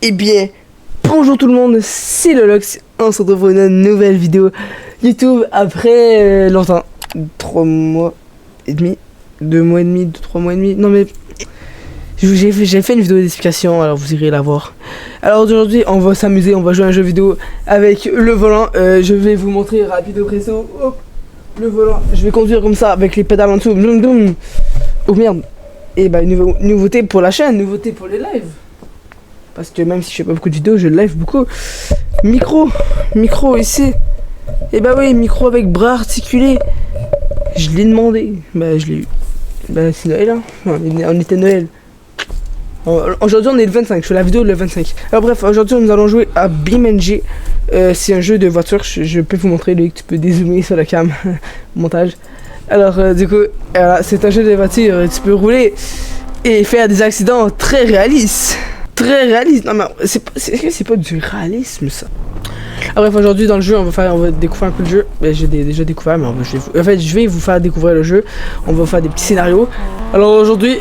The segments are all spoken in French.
Eh bien, bonjour tout le monde, c'est Lolox. On se retrouve pour une nouvelle vidéo YouTube après longtemps. 3 mois et demi, 2 mois et demi, 3 mois et demi. Non mais j'ai fait une vidéo d'explication, alors vous irez la voir. Alors aujourd'hui on va s'amuser, on va jouer à un jeu vidéo avec le volant. Je vais vous montrer rapido presto. Hop, le volant, je vais conduire comme ça avec les pédales en dessous. Boum, boum. Oh merde. Et bah une nouveauté pour la chaîne, nouveauté pour les lives. Parce que même si je fais pas beaucoup de vidéos, je live beaucoup. Micro ici. Et bah oui, micro avec bras articulés. Je l'ai demandé. Bah je l'ai eu. Bah c'est Noël hein. On était Noël. Aujourd'hui on est le 25, je fais la vidéo le 25. Alors bref, aujourd'hui nous allons jouer à BeamNG. C'est un jeu de voiture, je peux vous montrer, Luc, tu peux dézoomer sur la cam. Montage. Alors du coup, voilà, c'est un jeu de voiture, tu peux rouler et faire des accidents très réalistes. Très réaliste. Non mais c'est pas du réalisme ça. Alors bref, aujourd'hui dans le jeu on va découvrir un peu le jeu. J'ai déjà découvert mais je vais vous faire découvrir le jeu. On va faire des petits scénarios. Alors aujourd'hui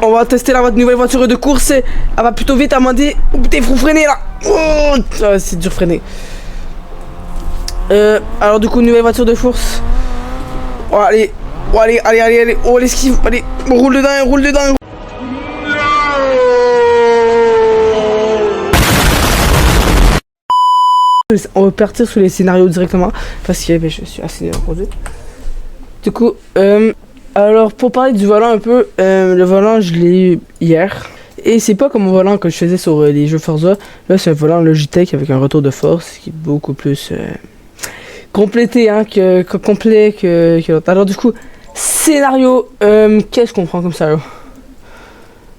on va tester la nouvelle voiture de course. Elle va plutôt vite, Amandé. Oh putain, il faut freiner là. Oh, c'est dur freiner. Alors du coup nouvelle voiture de course. Oh allez. Oh allez. Oh l'esquive. Allez, on roule dedans. On va partir sur les scénarios directement parce que je suis assez conduit. Du coup, alors pour parler du volant un peu, le volant je l'ai eu hier et c'est pas comme un volant que je faisais sur les jeux Forza. Là c'est un volant Logitech avec un retour de force qui est beaucoup plus complété hein, complet que l'autre. Alors du coup, scénario, qu'est-ce qu'on prend comme ça là?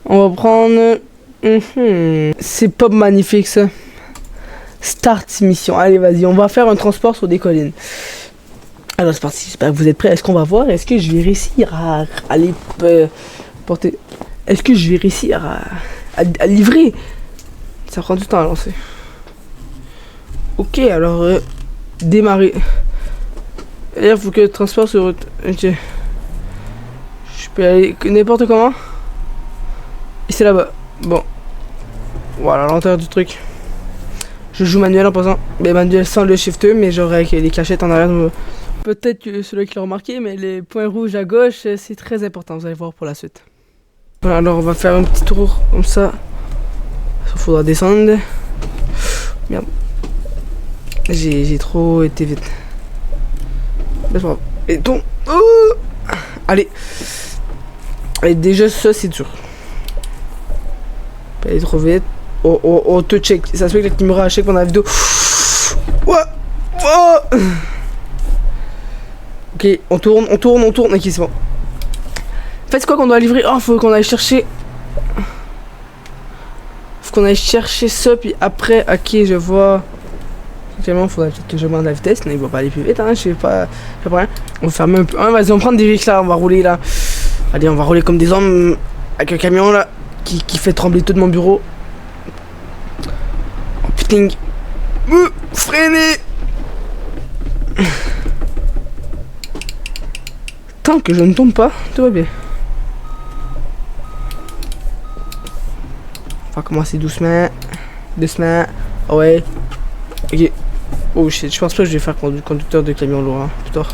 On va prendre, c'est pas magnifique ça. Start mission, allez vas-y, on va faire un transport sur des collines. Alors c'est parti, j'espère que vous êtes prêts. Est-ce qu'on va voir, est-ce que je vais réussir à aller porter. Est-ce que je vais réussir à livrer? Ça prend du temps à lancer. Ok, alors démarrer. Et il faut que le transport sur route. Ok. Je peux aller n'importe comment. Et c'est là-bas. Bon. Voilà, lenteur du truc. Je joue manuel en passant, mais manuel sans le shift, mais j'aurai avec les cachettes en arrière. Peut-être que celui qui l'a remarqué, mais les points rouges à gauche, c'est très important, vous allez voir pour la suite. Voilà, alors on va faire un petit tour comme ça. Il faudra descendre. Merde. J'ai trop été vite. Et donc, allez. Et déjà ça c'est dur. Pas aller trop vite. Oh, te check. Ça se fait que la caméra à check pendant la vidéo. Ok, on tourne. Ok, c'est bon. Faites quoi qu'on doit livrer? Oh, faut qu'on aille chercher. Faut qu'on aille chercher ça, puis après, ok, je vois. Actuellement, il faudrait peut-être que je augmente la vitesse, mais il va pas aller plus vite, hein. Je sais pas rien. On va fermer un peu. Ah, vas-y, on prend des risques là, on va rouler là. Allez, on va rouler comme des hommes avec un camion là qui fait trembler tout mon bureau. Putain. Freinez. Tant que je ne tombe pas, tout va bien. On va commencer doucement. Oh ouais. Ok. Oh shit, je pense pas que je vais faire conducteur de camion lourd, hein, plus tard.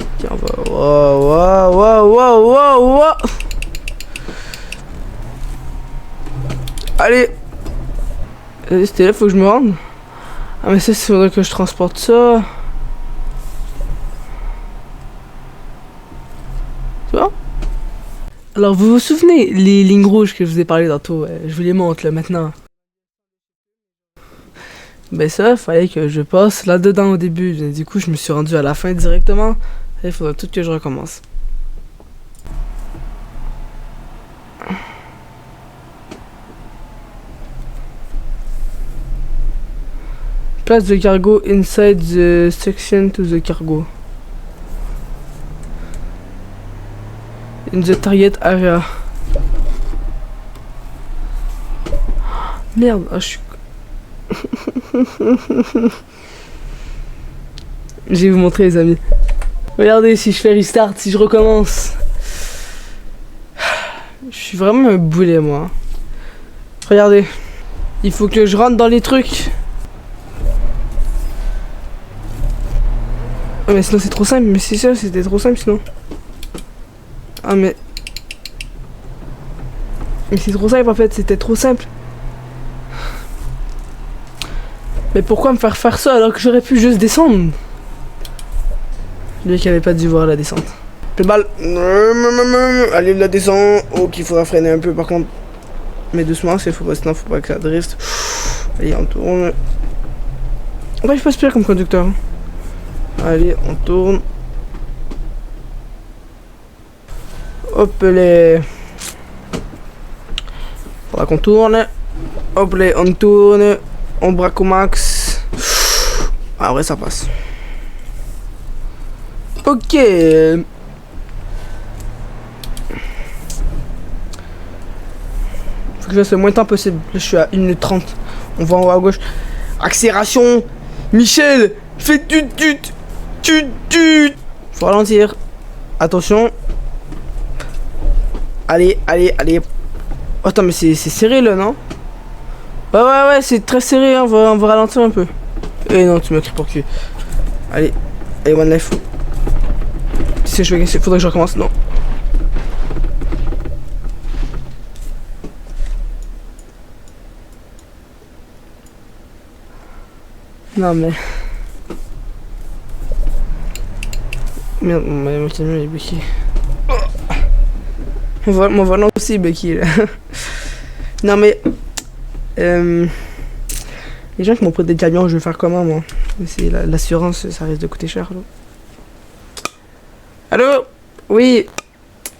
Ok, on va. Wow. Allez. C'était là, faut que je me rende. Ah mais ça, il faudrait que je transporte ça. Tu vois? Alors vous vous souvenez les lignes rouges que je vous ai parlé tantôt, je vous les montre là maintenant. Ben ça, fallait que je passe là-dedans au début. Du coup je me suis rendu à la fin directement. Il faudrait tout que je recommence. Place the cargo inside the section to the cargo. In the target area. Merde, je suis... Je vais vous montrer les amis. Regardez si je fais restart, si je recommence. Je suis vraiment un boulet moi. Regardez. Il faut que je rentre dans les trucs. Oh, mais sinon c'est trop simple. Mais c'est ça, c'était trop simple sinon. Ah mais... Mais c'est trop simple en fait, c'était trop simple. Mais pourquoi me faire ça alors que j'aurais pu juste descendre? Lui qui avait pas dû voir la descente. Plus de balle. Allez, la descend. Ok, il faudra freiner un peu par contre. Mais doucement, sinon faut pas que ça drift. Allez, on tourne. Ouais, je suis pas super comme conducteur. Allez, on tourne. Hop les. Faudra qu'on tourne. Hop les, on tourne. On braque au max. Ah ouais, ça passe. Ok. Faut que je fasse le moins de temps possible. Là, je suis à 1 minute 30. On va en haut à gauche. Accélération. Michel, fais tut. Faut ralentir. Attention. Allez. Oh, attends, mais c'est serré là, non? Ouais, c'est très serré. Hein. On va ralentir un peu. Eh non, tu m'as crié pour cul. Allez, one life. Si je vais, faudrait que je recommence. Non. Non mais... Merde, mon camion est bloqué. Mon volant aussi est bloqué là. Non mais... les gens qui m'ont pris des camions, je vais faire comment moi? C'est l'assurance, ça risque de coûter cher là. Allô? Oui.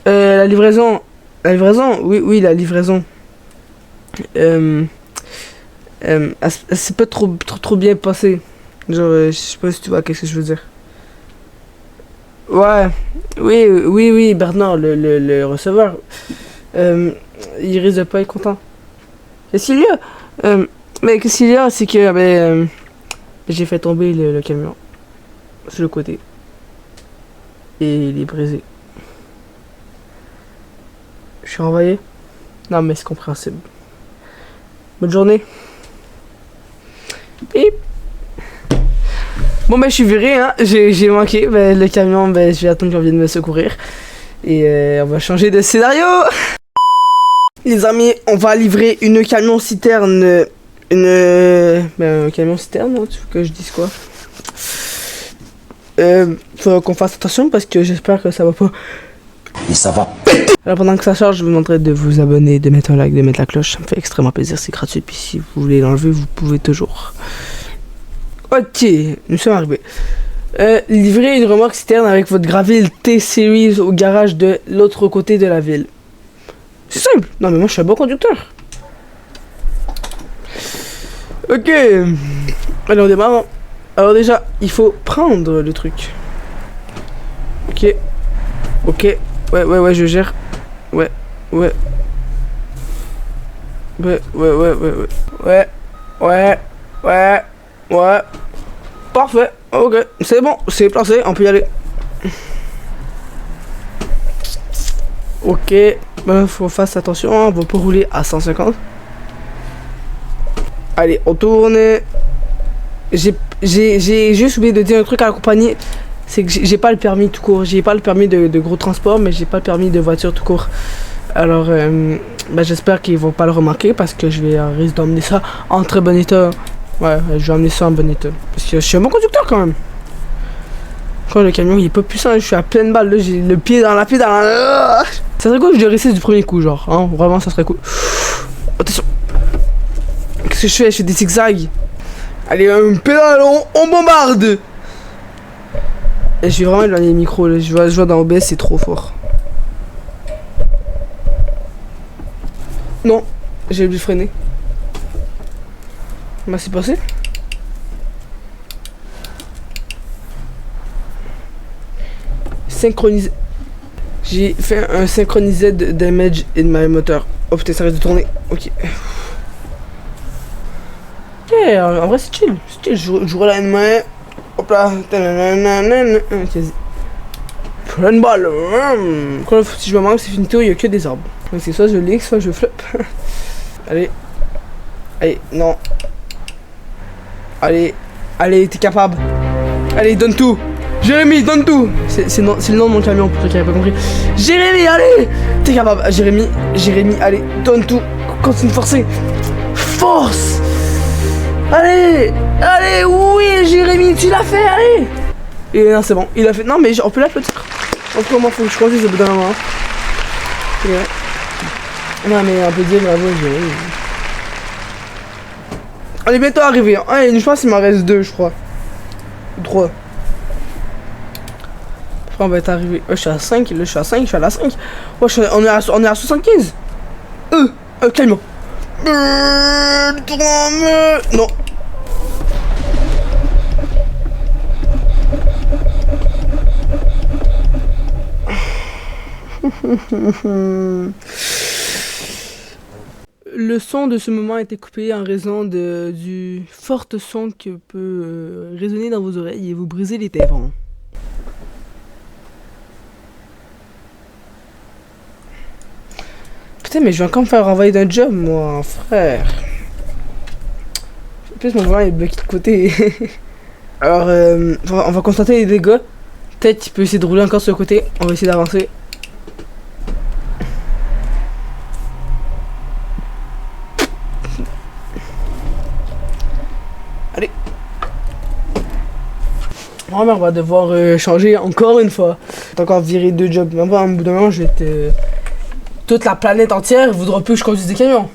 La livraison. La livraison? Oui, la livraison. Elle s'est pas trop bien passée. Genre, je sais pas si tu vois qu'est-ce que je veux dire. Ouais. Oui, Bernard, le receveur. Il risque de pas être content. Qu'est-ce qu'il y a? Mais qu'est-ce qu'il y a, c'est que j'ai fait tomber le camion sur le côté. Et il est brisé. Je suis renvoyé? Non mais c'est compréhensible. Bonne journée. Bip. Bon ben je suis viré hein, j'ai manqué, le camion, je vais attendre qu'on vienne me secourir. Et on va changer de scénario. Les amis, on va livrer une camion citerne. Un camion citerne, hein, tu veux que je dise quoi? Faut qu'on fasse attention parce que j'espère que ça va pas. Et ça va. Alors pendant que ça charge, je vous demanderai de vous abonner, de mettre un like, de mettre la cloche. Ça me fait extrêmement plaisir, c'est gratuit. Puis si vous voulez l'enlever, vous pouvez toujours. Ok, nous sommes arrivés. Livrez une remorque citerne avec votre Graville T-Series au garage de l'autre côté de la ville. C'est simple. Non mais moi je suis un bon conducteur. Ok. Allez, on démarre. Alors déjà, il faut prendre le truc. Ok. Ouais, je gère. Ouais. Parfait. Ok, c'est bon, c'est placé, on peut y aller. Ok, faut faire attention, on va pas rouler à 150. Allez, on tourne. J'ai juste oublié de dire un truc à la compagnie. C'est que j'ai pas le permis tout court. J'ai pas le permis de gros transport, mais j'ai pas le permis de voiture tout court. Alors, j'espère qu'ils vont pas le remarquer parce que je vais risque d'emmener ça en très bon état. Ouais, je vais emmener ça en bon état. Parce que je suis un bon conducteur quand même. Quand le camion il est pas puissant, je suis à pleine balle. Là, j'ai le pied dans la. Ça serait cool que je le réussisse du premier coup, genre. Hein, vraiment, ça serait cool. Attention. Qu'est-ce que je fais? Je fais des zigzags. Allez, un pédalon, on bombarde. Et je vais vraiment éloigner le micro. Là. Je vois dans OBS, c'est trop fort. Non, j'ai oublié de freiner. Bah, c'est passé. Synchronisé. J'ai fait un synchronisé de damage in my moteur. Oh putain, ça risque de tourner. Ok. Ok, en vrai c'est chill. Je roule à une main. Hop là. Plein de balles. Quand si je me manque, c'est finito, il n'y a que des arbres. Donc c'est soit je lig, soit je flop. Allez. Allez, non. Allez, allez, t'es capable. Allez, donne tout. Jérémy, donne tout. C'est le nom de mon camion pour ceux qui n'avaient pas compris. Jérémy, allez. T'es capable. Jérémy, allez, donne tout. Continue de forcer. Force. Allez, allez, oui, Jérémy, tu l'as fait, allez. Et non, c'est bon, il a fait. Non, mais on peut l'applaudir. Encore, moi, faut que je conduise au bout d'un moment. Ouais. Non, mais on peut dire bravo, Jérémy. On est bientôt arrivé. Hein. Allez, je pense qu'il m'en reste 2, je crois. Ou 3. Après, on va être arrivé. Je suis à 5, là, je suis à 5, je suis à la 5. On est à 75. Camion. Non. Le son de ce moment a été coupé en raison du fort son qui peut résonner dans vos oreilles et vous briser les témpans. Putain, mais je vais encore me faire renvoyer d'un job, moi, frère. En plus, mon volant est bloqué de côté. Alors, on va constater les dégâts. Peut-être qu'il peut essayer de rouler encore sur le côté. On va essayer d'avancer. Allez. Oh, mais on va devoir changer encore une fois. T'as encore viré 2 jobs. Mais bon, au bout d'un moment, je vais te... Toute la planète entière voudra plus que je conduise des camions.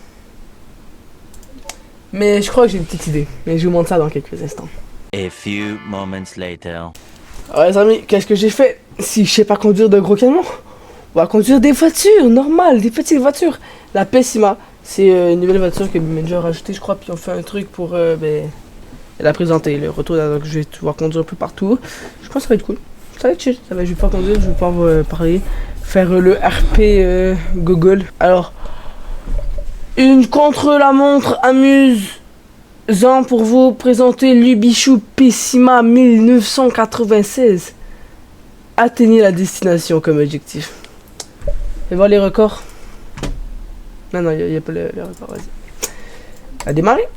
Mais je crois que j'ai une petite idée. Mais je vous montre ça dans quelques instants. A few moments later. Ouais, les amis, qu'est-ce que j'ai fait? Si je sais pas conduire de gros camions, on va conduire des voitures normales, des petites voitures. La Pessima, c'est une nouvelle voiture que Manager a rajoutée, je crois, puis on fait un truc pour la présenter, le retour, donc je vais pouvoir conduire un peu partout. Je pense que ça va être cool. Ça va être chill. Je vais pas conduire, je vais pas parler, faire le RP Google. Alors, une contre-la-montre amusant pour vous présenter l'Ubichou Pessima 1996. Atteignez la destination comme objectif. Et voir les records. Non, il n'y a pas les records, vas-y. À démarrer.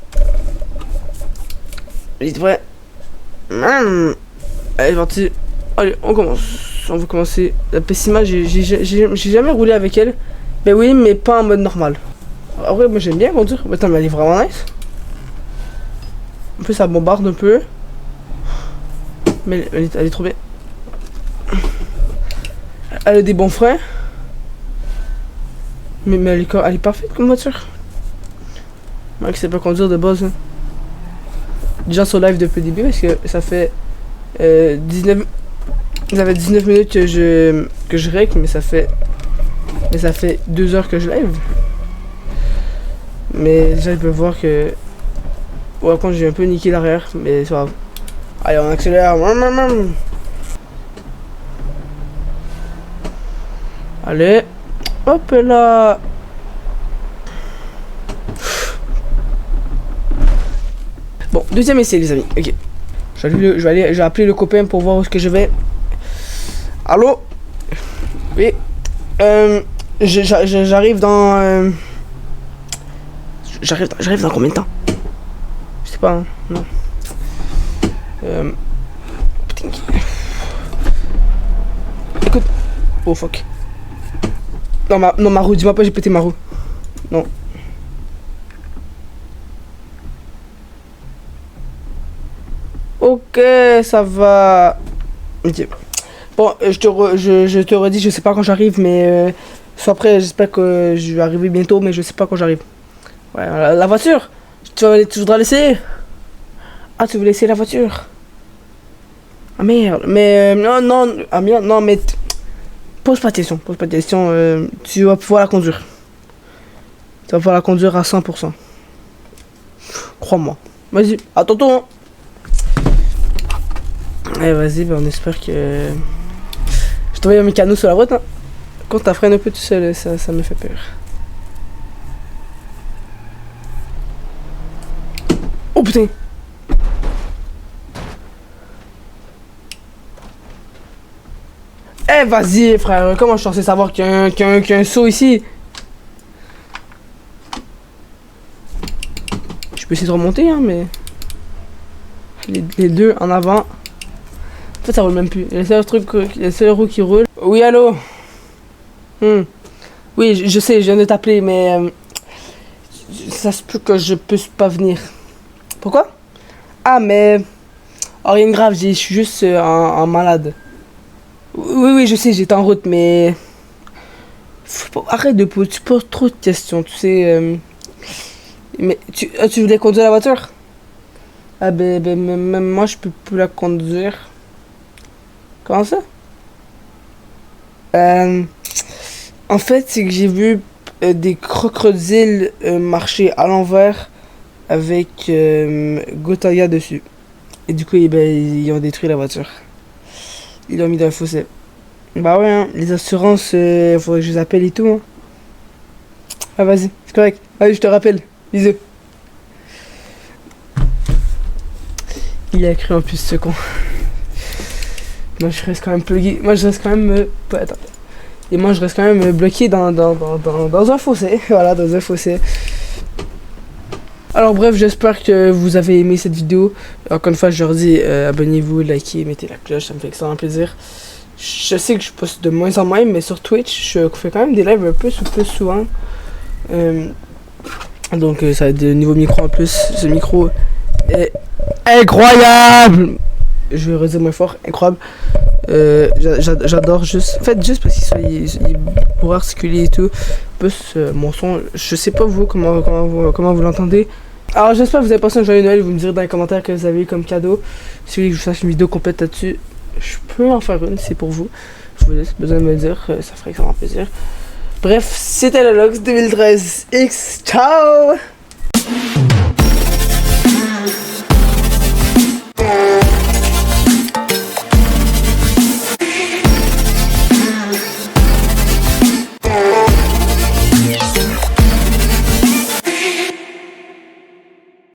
Allez, prêt. Allez, parti. Allez, on commence. On va commencer. La Pessima, j'ai jamais roulé avec elle. Ben oui, mais pas en mode normal. Après, moi j'aime bien conduire. Attends, mais elle est vraiment nice. En plus, ça bombarde un peu. Mais elle est trop bien. Elle a des bons freins. Mais elle est parfaite comme voiture. Moi qui sais pas conduire de base. Hein. Déjà sur live depuis le début parce que ça fait 19 minutes que je règle, mais ça fait 2 heures que je live. Mais déjà, je peux voir que ouais, quand j'ai un peu niqué l'arrière, mais ça va. Allez, on accélère. Allez, hop là. Bon, deuxième essai, les amis. Ok. Je vais appeler le copain pour voir où est-ce que je vais. Allô? Oui. J'arrive dans. J'arrive dans combien de temps? Je sais pas, hein. Non. Putain. Écoute. Oh fuck. Non, ma roue, dis-moi pas j'ai pété ma roue. Non. Ok, ça va. Ok. Bon, je te redis, je sais pas quand j'arrive, mais soit après, j'espère que je vais arriver bientôt, mais je sais pas quand j'arrive. Ouais, la voiture. Tu voudras l'essayer? Ah, tu veux laisser la voiture? Ah merde, mais non, ah merde, non, mais pose pas de questions, tu vas pouvoir la conduire. Tu vas pouvoir la conduire à 100%. Crois-moi. Vas-y, à tantôt. Hein. Allez, vas-y, ben on espère que... Je t'envoie un mécano sur la route, hein. Quand t'as freiné un peu tout seul, ça me fait peur. Oh putain! Eh vas-y frère, comment je suis censé savoir qu'il y a un saut ici? peux essayer de remonter, hein, mais... Les deux en avant. En fait, ça roule même plus. Le seul roue qui roule. Oui, allô? Oui, je sais, je viens de t'appeler, mais... ça se peut que je puisse pas venir. Pourquoi? Ah, mais... Oh, rien de grave, je suis juste en malade. Oui, je sais, j'étais en route, mais... Arrête de poser, tu poses trop de questions, tu sais... Mais tu voulais conduire la voiture? Ah même moi je peux plus la conduire. Comment ça? En fait, c'est que j'ai vu des crocodiles marcher à l'envers avec Gotaya dessus. Et du coup, ils ont détruit la voiture. Ils l'ont mis dans le fossé. Bah ouais, hein, les assurances, faudrait que je les appelle et tout. Hein. Ah vas-y, c'est correct. Allez, je te rappelle. Bisous. Il a écrit en plus ce con. Moi je reste quand même plugué. Moi je reste quand même. Attends. Et moi je reste quand même bloqué dans un fossé. Voilà, dans un fossé. Alors bref, j'espère que vous avez aimé cette vidéo. Encore une fois, je leur dis abonnez-vous, likez, mettez la cloche, ça me fait extrêmement plaisir. Je sais que je poste de moins en moins, mais sur Twitch, je fais quand même des lives un peu plus souvent. Donc ça va être de nouveaux micros en plus. Ce micro est incroyable. Je vais redire moins fort, incroyable. J'adore juste. En fait, juste parce qu'il pourrait articuler et tout. Plus mon son. Je sais pas vous comment vous l'entendez. Alors j'espère que vous avez passé un joyeux Noël. Vous me direz dans les commentaires que vous avez eu comme cadeau. Si vous voulez que je vous fasse une vidéo complète là-dessus, je peux en faire une, c'est pour vous. Je vous laisse besoin de me le dire, ça ferait extrêmement plaisir. Bref, c'était le Lox 2013 X. Ciao!